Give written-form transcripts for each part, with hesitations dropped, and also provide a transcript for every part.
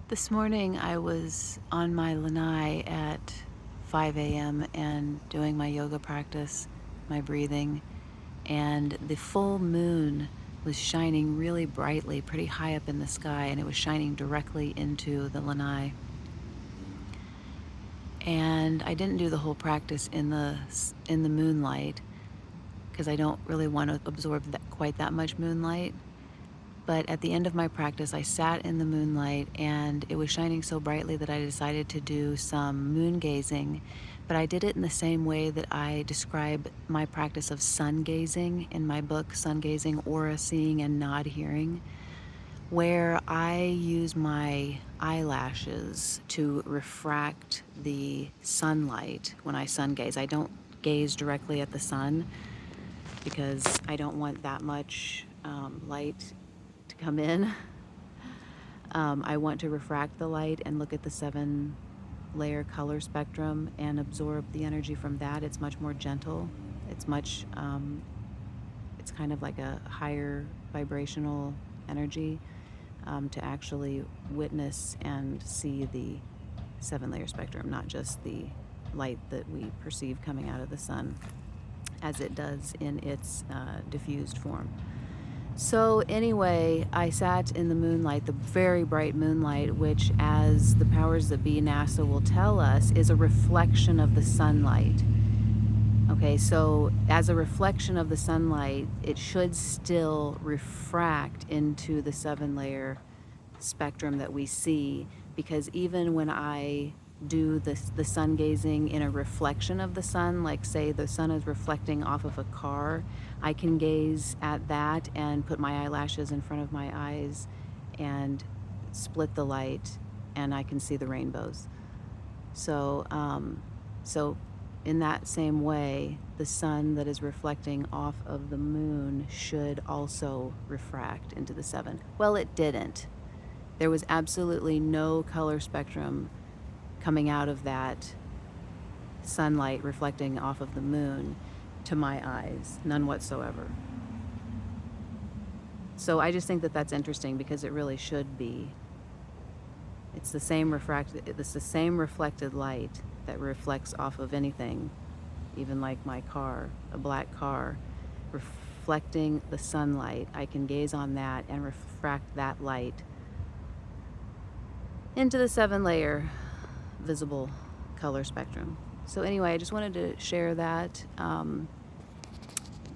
This morning I was on my lanai at 5 a.m. and doing my yoga practice, my breathing, and the full moon was shining really brightly, pretty high up in the sky, and it was shining directly into the lanai. And I didn't do the whole practice in the moonlight because I don't really want to absorb quite that much moonlight. But at the end of my practice, I sat in the moonlight and it was shining so brightly that I decided to do some moon gazing. But I did it in the same way that I describe my practice of sun gazing in my book, Sun Gazing, Aura Seeing, and Nod Hearing, where I use my eyelashes to refract the sunlight when I sun gaze. I don't gaze directly at the sun because I don't want that much light to come in. I want to refract the light and look at the 7-layer color spectrum and absorb the energy from that. It's much more gentle. It's it's kind of like a higher vibrational energy to actually witness and see the 7-layer spectrum, not just the light that we perceive coming out of the sun as it does in its diffused form. So anyway, I sat in the moonlight, the very bright moonlight, which, as the powers that be, NASA, will tell us, is a reflection of the sunlight. Okay, so as a reflection of the sunlight, it should still refract into the 7-layer spectrum that we see, because even when I do the sun gazing in a reflection of the sun, like say the sun is reflecting off of a car, I can gaze at that and put my eyelashes in front of my eyes and split the light, and I can see the rainbows. So in that same way, the sun that is reflecting off of the moon should also refract into the 7. Well, it didn't. There was absolutely no color spectrum coming out of that sunlight reflecting off of the moon to my eyes, none whatsoever. So I just think that that's interesting because it really should be. It's the same reflected light that reflects off of anything, even like my car, a black car, reflecting the sunlight. I can gaze on that and refract that light into the 7-layer visible color spectrum. So anyway, I just wanted to share that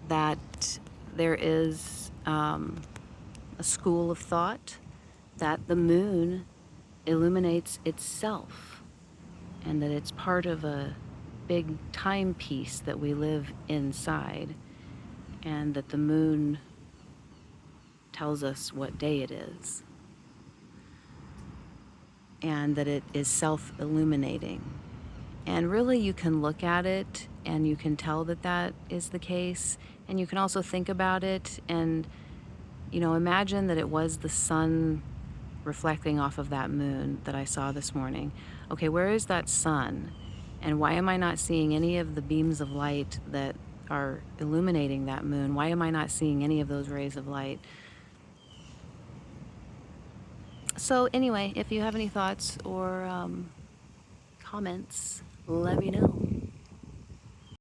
that there is a school of thought that the moon illuminates itself, and that it's part of a big timepiece that we live inside, and that the moon tells us what day it is, and that it is self-illuminating. And really, you can look at it and you can tell that that is the case, and you can also think about it and, imagine that it was the sun reflecting off of that moon that I saw this morning. Okay, where is that sun? And why am I not seeing any of the beams of light that are illuminating that moon? Why am I not seeing any of those rays of light? So anyway, if you have any thoughts or comments, let me know.